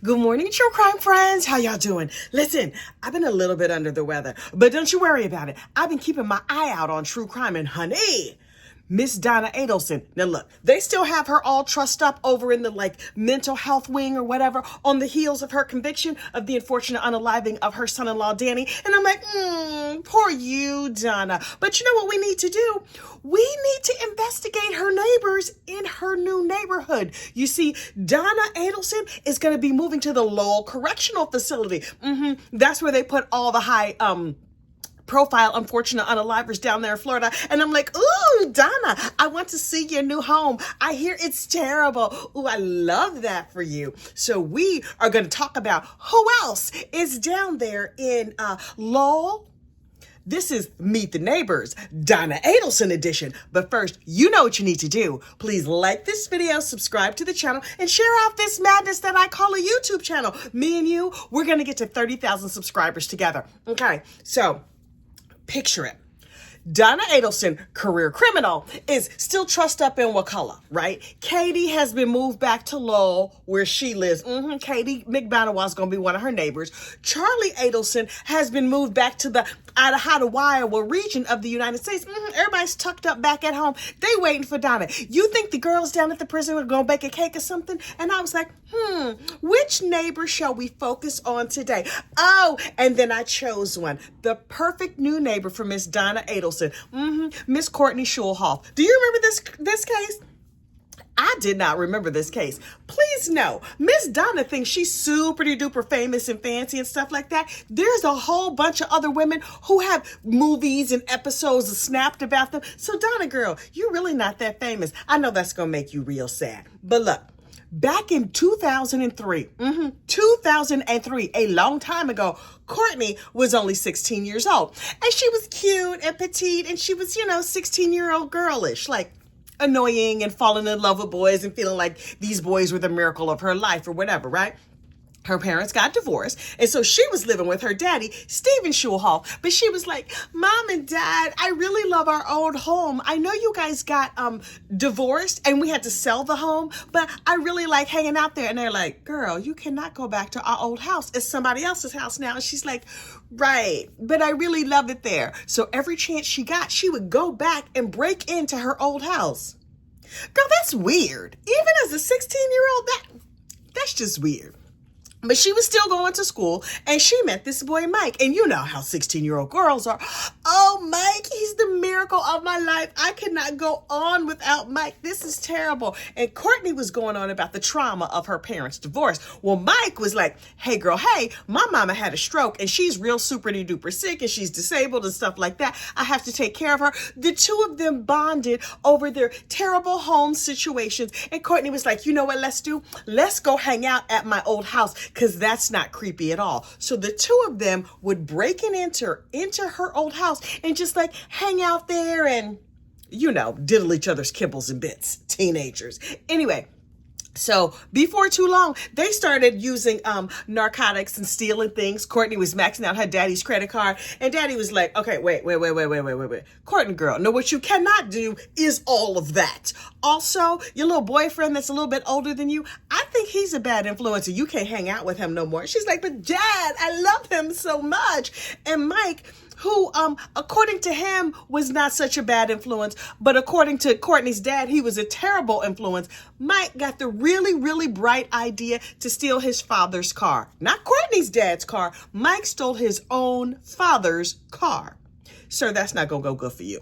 Good morning, true crime friends. How y'all doing? Listen, I've been a little bit under the weather, but don't you worry about it. I've been keeping my eye out on true crime, and honey, Miss Donna Adelson. Now look, they still have her all trussed up over in the mental health wing or whatever on the heels of her conviction of the unfortunate unaliving of her son-in-law, Danny. And I'm like, poor you, Donna. But you know what we need to do? We need to investigate her neighbors in her new neighborhood. You see, Donna Adelson is going to be moving to the Lowell Correctional Facility. That's where they put all the high, profile unfortunate unalivers down there in Florida. And I'm like, ooh, Donna, I want to see your new home. I hear it's terrible. Ooh, I love that for you. So we are going to talk about who else is down there in Lowell. This is Meet the Neighbors, Donna Adelson edition. But first, you know what you need to do. Please like this video, subscribe to the channel, and share out this madness that I call a YouTube channel. Me and you, we're going to get to 30,000 subscribers together. Okay, so picture it. Donna Adelson, career criminal, is still trussed up in Wakulla, right? Katie has been moved back to Lowell, where she lives. Katie McBanawa is going to be one of her neighbors. Charlie Adelson has been moved back to the Iowa region of the United States. Everybody's tucked up back at home. They waiting for Donna. You think the girls down at the prison are going to bake a cake or something? And I was like, which neighbor shall we focus on today? Oh, and then I chose one. The perfect new neighbor for Miss Donna Adelson. Miss Courtney Schulhoff. Do you remember this case? I did not remember this case. Please know, Miss Donna thinks she's super duper famous and fancy and stuff like that. There's a whole bunch of other women who have movies and episodes snapped about them. So Donna girl, you're really not that famous. I know that's going to make you real sad. But look, back in 2003, a long time ago, Courtney was only 16 years old. And she was cute and petite, and she was, 16-year-old girlish, annoying and falling in love with boys and feeling like these boys were the miracle of her life or whatever, right? Her parents got divorced, and so she was living with her daddy, Stephen Schulhoff. But she was like, Mom and Dad, I really love our old home. I know you guys got divorced and we had to sell the home, but I really like hanging out there. And they're like, girl, you cannot go back to our old house. It's somebody else's house now. And she's like, right, but I really love it there. So every chance she got, she would go back and break into her old house. Girl, that's weird. Even as a 16-year-old, that's just weird. But she was still going to school, and she met this boy, Mike. And you know how 16-year-old girls are. Oh, Mike, he's the miracle of my life. I could not go on without Mike. This is terrible. And Courtney was going on about the trauma of her parents' divorce. Well, Mike was like, hey, girl, hey, my mama had a stroke, and she's real super duper sick, and she's disabled and stuff like that. I have to take care of her. The two of them bonded over their terrible home situations. And Courtney was like, you know what let's do? Let's go hang out at my old house, because that's not creepy at all. So the two of them would break and enter into her old house and just hang out there and, diddle each other's kibbles and bits. Teenagers. Anyway, so before too long, they started using narcotics and stealing things. Courtney was maxing out her daddy's credit card, and daddy was like, okay, wait. Courtney girl, no, what you cannot do is all of that. Also, your little boyfriend that's a little bit older than you, I think he's a bad influence and you can't hang out with him no more. She's like, but Dad, I love him so much. And Mike, who, according to him, was not such a bad influence, but according to Courtney's dad, he was a terrible influence. Mike got the really, really bright idea to steal his father's car. Not Courtney's dad's car. Mike stole his own father's car. Sir, that's not gonna go good for you.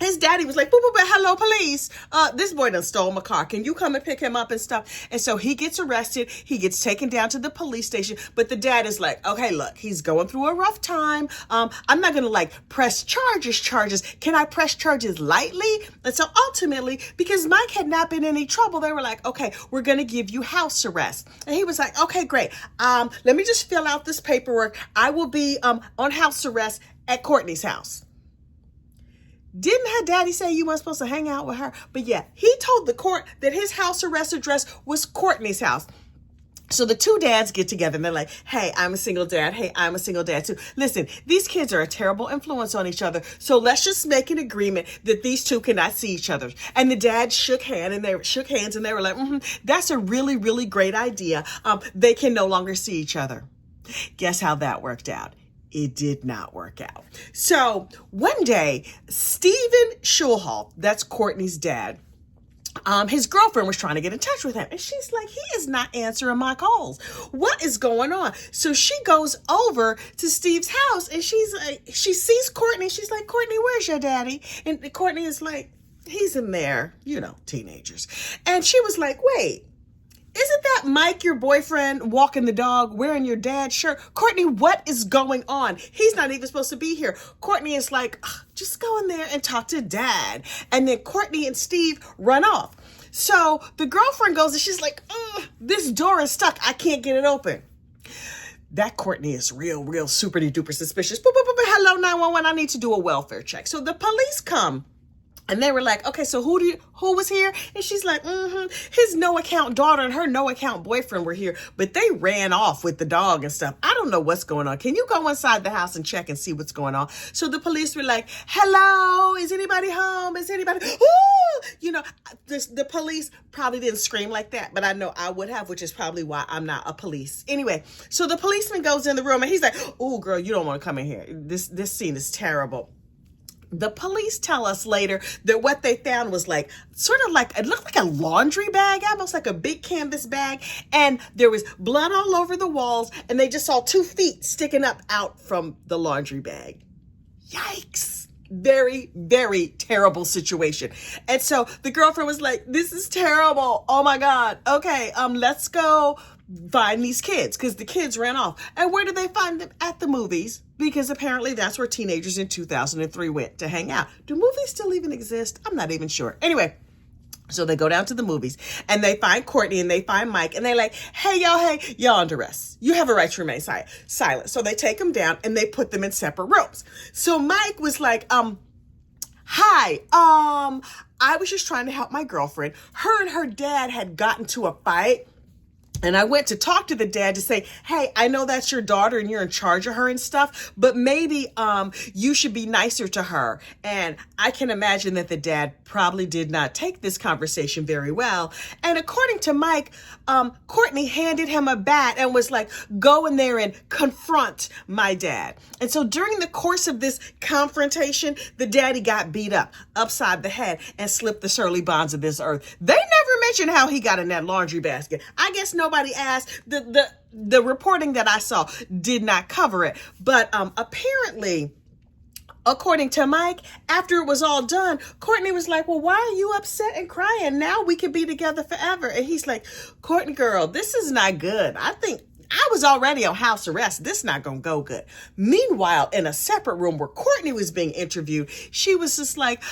His daddy was like, boop, boop, boop, hello, police. This boy done stole my car. Can you come and pick him up and stuff? And so he gets arrested. He gets taken down to the police station. But the dad is like, okay, look, he's going through a rough time. I'm not going to press charges. Can I press charges lightly? And so ultimately, because Mike had not been in any trouble, they were like, okay, we're going to give you house arrest. And he was like, okay, great. Let me just fill out this paperwork. I will be on house arrest at Courtney's house. Didn't her daddy say you weren't supposed to hang out with her? But yeah, he told the court that his house arrest address was Courtney's house. So the two dads get together and they're like, hey, I'm a single dad. Hey, I'm a single dad too. Listen, these kids are a terrible influence on each other. So let's just make an agreement that these two cannot see each other. And the dads shook hands and they were like, that's a really, really great idea. They can no longer see each other. Guess how that worked out? It did not work out. So one day, Stephen Schulhoff, that's Courtney's dad, his girlfriend was trying to get in touch with him. And she's like, he is not answering my calls. What is going on? So she goes over to Steve's house and she's like, she sees Courtney. She's like, Courtney, where's your daddy? And Courtney is like, he's in there, teenagers. And she was like, wait, isn't that Mike, your boyfriend, walking the dog, wearing your dad's shirt? Courtney, what is going on? He's not even supposed to be here. Courtney is like, just go in there and talk to dad. And then Courtney and Steve run off. So the girlfriend goes and she's like, this door is stuck. I can't get it open. That Courtney is real super duper suspicious. Hello, 911. I need to do a welfare check. So the police come. And they were like, okay, so who was here? And she's like, his no-account daughter and her no-account boyfriend were here, but they ran off with the dog and stuff. I don't know what's going on. Can you go inside the house and check and see what's going on? So the police were like, hello, is anybody home? Is anybody? Ooh! The police probably didn't scream like that, but I know I would have, which is probably why I'm not a police. Anyway, so the policeman goes in the room and he's like, oh, girl, you don't want to come in here. This scene is terrible. The police tell us later that what they found was it looked like a laundry bag, almost like a big canvas bag. And there was blood all over the walls. And they just saw 2 feet sticking up out from the laundry bag. Yikes. Very, very terrible situation. And so the girlfriend was like, this is terrible. Oh my God. Okay, let's go find these kids, because the kids ran off. And where did they find them? At the movies, because apparently that's where teenagers in 2003 went to hang out. Do movies still even exist? I'm not even sure. Anyway, so they go down to the movies and they find Courtney and they find Mike and they're like, hey, y'all under arrest. You have a right to remain silent. So they take them down and they put them in separate rooms. So Mike was like, hi, I was just trying to help my girlfriend. Her and her dad had gotten to a fight. And I went to talk to the dad to say, hey, I know that's your daughter and you're in charge of her and stuff, but maybe you should be nicer to her. And I can imagine that the dad probably did not take this conversation very well. And according to Mike, Courtney handed him a bat and was like, go in there and confront my dad. And so during the course of this confrontation, the daddy got beat up upside the head and slipped the surly bonds of this earth. They never mentioned how he got in that laundry basket. I guess nobody asked. The reporting that I saw did not cover it. But apparently, according to Mike, after it was all done, Courtney was like, well, why are you upset and crying? Now we can be together forever. And he's like, Courtney, girl, this is not good. I think I was already on house arrest. This is not going to go good. Meanwhile, in a separate room where Courtney was being interviewed, she was just like,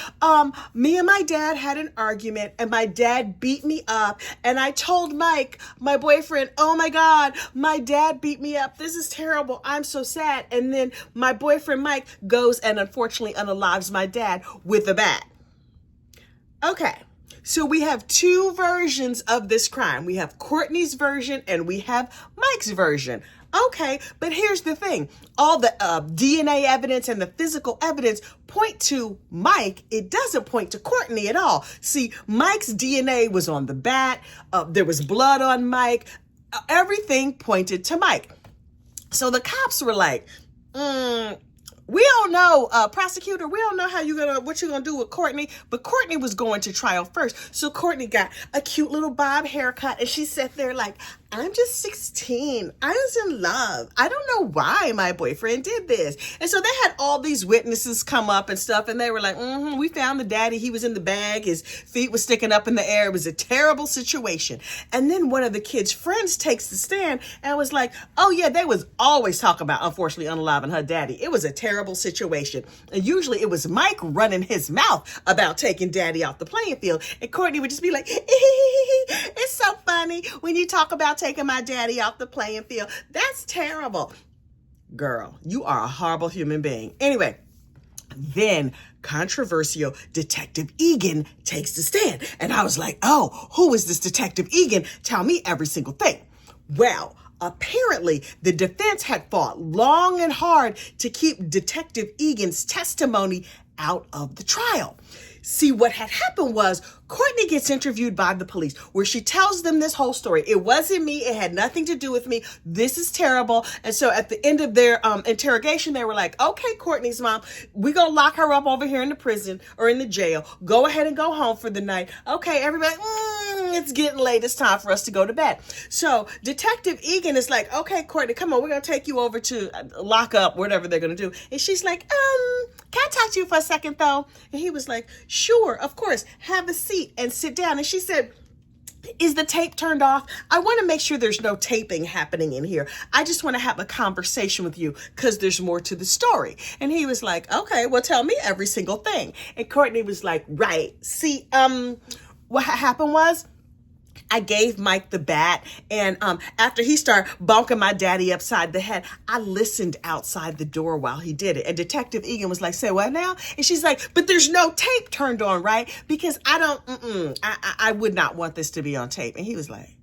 me and my dad had an argument and my dad beat me up. And I told Mike, my boyfriend, oh my God, my dad beat me up. This is terrible. I'm so sad. And then my boyfriend, Mike, goes and unfortunately unalives my dad with a bat. Okay. So we have 2 versions of this crime. We have Courtney's version and we have Mike's version. Okay, but here's the thing. All the DNA evidence and the physical evidence point to Mike. It doesn't point to Courtney at all. See, Mike's DNA was on the bat. There was blood on Mike. Everything pointed to Mike. So the cops were like, we don't know, prosecutor, we don't know what you're gonna do with Courtney, but Courtney was going to trial first. So Courtney got a cute little bob haircut and she sat there like, I'm just 16. I was in love. I don't know why my boyfriend did this. And so they had all these witnesses come up and stuff and they were like, we found the daddy. He was in the bag. His feet were sticking up in the air. It was a terrible situation. And then one of the kids' friends takes the stand and was like, oh yeah, they was always talking about, unfortunately, unaliving her daddy. It was a terrible situation. And usually it was Mike running his mouth about taking daddy off the playing field. And Courtney would just be like, it's so funny when you talk about taking my daddy off the playing field. That's terrible. Girl, you are a horrible human being. Anyway, then controversial Detective Egan takes the stand. And I was like, oh, who is this Detective Egan? Tell me every single thing. Well, apparently the defense had fought long and hard to keep Detective Egan's testimony out of the trial. See, what had happened was Courtney gets interviewed by the police where she tells them this whole story. It wasn't me. It had nothing to do with me. This is terrible. And so at the end of their interrogation, they were like, okay, Courtney's mom, we're going to lock her up over here in the prison or in the jail. Go ahead and go home for the night. Okay, everybody, it's getting late. It's time for us to go to bed. So Detective Egan is like, okay, Courtney, come on. We're going to take you over to lock up, whatever they're going to do. And she's like, can I talk to you for a second, though? And he was like, sure, of course. Have a seat and sit down. And she said, is the tape turned off? I want to make sure there's no taping happening in here. I just want to have a conversation with you because there's more to the story. And he was like, okay, well, tell me every single thing. And Courtney was like, right. See, what happened was, I gave Mike the bat, and after he started bonking my daddy upside the head, I listened outside the door while he did it. And Detective Egan was like, say what now? And she's like, but there's no tape turned on, right? Because I would not want this to be on tape. And he was like,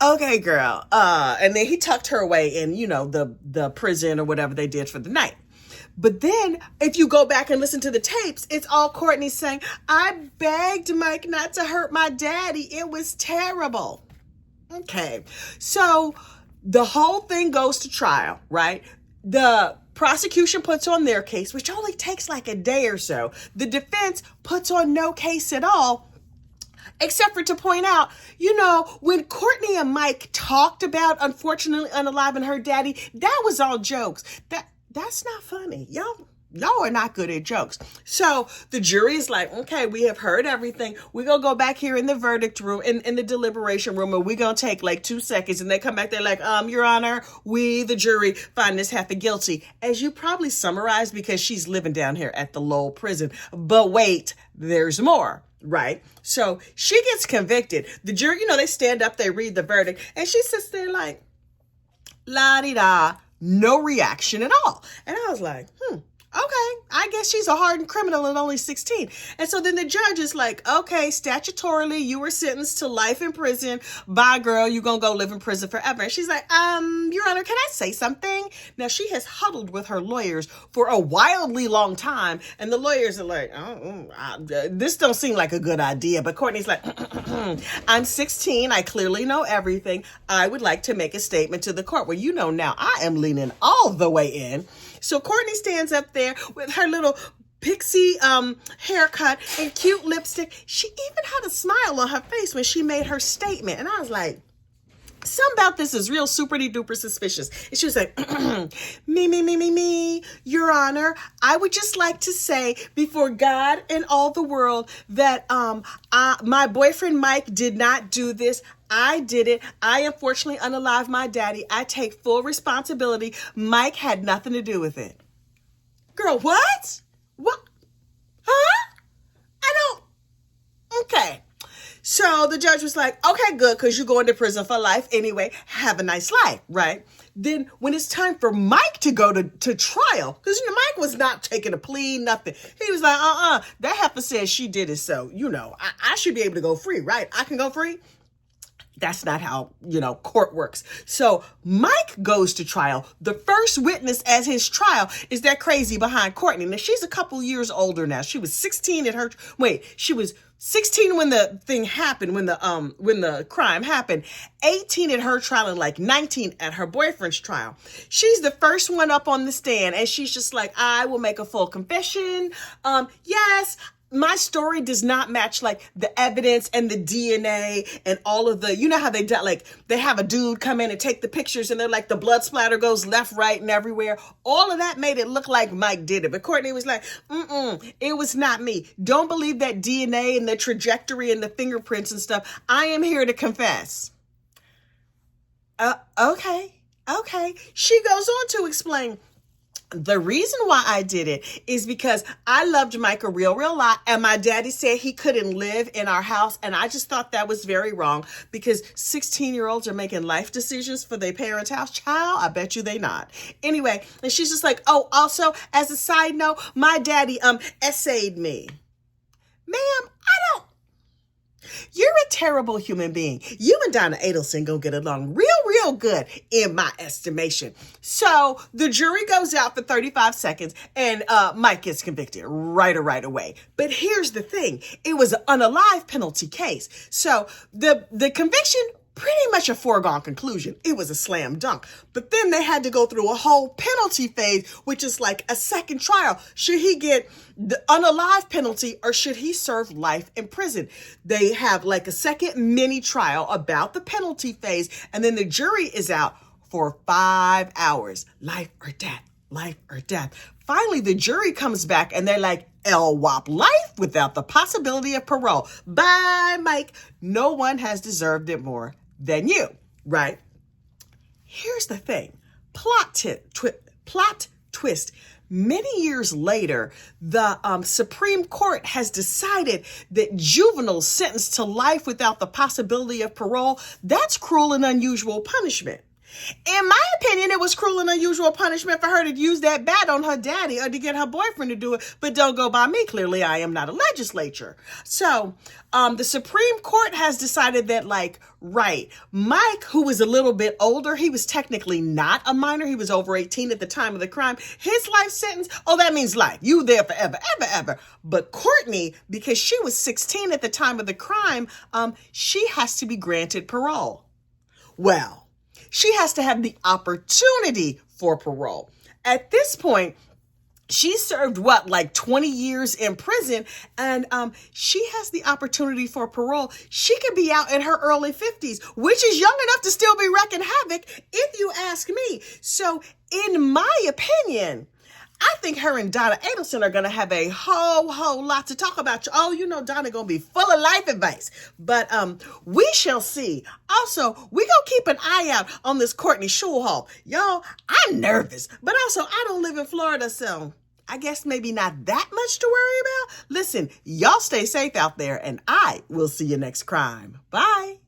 okay, girl. And then he tucked her away in, the prison or whatever they did for the night. But then if you go back and listen to the tapes, it's all Courtney saying, I begged Mike not to hurt my daddy. It was terrible. Okay. So the whole thing goes to trial, right? The prosecution puts on their case, which only takes like a day or so. The defense puts on no case at all. Except for to point out, when Courtney and Mike talked about unfortunately unaliving her daddy, that was all jokes. That's not funny. Y'all are not good at jokes. So the jury is like, okay, we have heard everything. We're going to go back here in the verdict room, in the deliberation room, and we're going to take like 2 seconds. And they come back, they're like, Your Honor, we, the jury, find this Heffa guilty. As you probably summarized, because she's living down here at the Lowell prison. But wait, there's more. Right? So she gets convicted. The jury, they stand up, they read the verdict, and she sits there like, la-di-da. No reaction at all. And I was like, okay, I guess she's a hardened criminal and only 16. And so then the judge is like, okay, statutorily, you were sentenced to life in prison. Bye, girl, you're going to go live in prison forever. And she's like, Your Honor, can I say something? Now, she has huddled with her lawyers for a wildly long time. And the lawyers are like, this don't seem like a good idea. But Courtney's like, I'm 16. I clearly know everything. I would like to make a statement to the court. Well, now I am leaning all the way in. So Courtney stands up there with her little pixie haircut and cute lipstick. She even had a smile on her face when she made her statement. And I was like, something about this is real super-duper suspicious. And she was like, me, Your Honor, I would just like to say before God and all the world that my boyfriend Mike did not do this. I did it. I unfortunately unalived my daddy. I take full responsibility. Mike had nothing to do with it. Girl, what? What? Huh? Okay. So the judge was like, okay, good, because you're going to prison for life anyway. Have a nice life, right? Then when it's time for Mike to go to trial, because Mike was not taking a plea, nothing. He was like, that heifer says she did it, so, I should be able to go free, right? I can go free. That's not how, court works. So Mike goes to trial. The first witness at his trial is that crazy behind Courtney. Now, she's a couple years older now. She was 16 at her, she was 16 when the thing happened, when the crime happened, 18 at her trial and like 19 at her boyfriend's trial. She's the first one up on the stand and she's just like, I will make a full confession. Yes, my story does not match like the evidence and the DNA and all of the, how they do, like they have a dude come in and take the pictures and they're like the blood splatter goes left, right, and everywhere. All of that made it look like Mike did it. But Courtney was like, it was not me. Don't believe that DNA and the trajectory and the fingerprints and stuff. I am here to confess. Okay. She goes on to explain, the reason why I did it is because I loved Mike a real lot. And my daddy said he couldn't live in our house. And I just thought that was very wrong because 16-year-olds are making life decisions for their parents' house. Child, I bet you they not. Anyway, and she's just like, also, as a side note, my daddy essayed me. Ma'am, You're a terrible human being. You and Donna Adelson gonna get along real good in my estimation. So the jury goes out for 35 seconds and Mike gets convicted right away. But here's the thing. It was an unalive penalty case. So the conviction, pretty much a foregone conclusion. It was a slam dunk. But then they had to go through a whole penalty phase, which is like a second trial. Should he get the unalive penalty or should he serve life in prison? They have like a second mini trial about the penalty phase. And then the jury is out for 5 hours. Life or death, life or death. Finally, the jury comes back and they're like, LWOP, life without the possibility of parole. Bye, Mike. No one has deserved it more than you, right? Here's the thing. Plot twist. Many years later, the Supreme Court has decided that juveniles sentenced to life without the possibility of parole, that's cruel and unusual punishment. In my opinion, it was cruel and unusual punishment for her to use that bat on her daddy or to get her boyfriend to do it, but don't go by me. Clearly, I am not a legislature. So the Supreme Court has decided that, Mike, who was a little bit older, he was technically not a minor. He was over 18 at the time of the crime. His life sentence, that means life. You there forever, ever. But Courtney, because she was 16 at the time of the crime, she has to be granted parole. Well, she has to have the opportunity for parole. At this point, she served 20 years in prison, and she has the opportunity for parole. She could be out in her early 50s, which is young enough to still be wrecking havoc, if you ask me. So, in my opinion, I think her and Donna Adelson are going to have a whole lot to talk about. Donna going to be full of life advice. But we shall see. Also, we going to keep an eye out on this Courtney Schulhoff. Y'all, I'm nervous. But also, I don't live in Florida, so I guess maybe not that much to worry about. Listen, y'all stay safe out there, and I will see you next crime. Bye.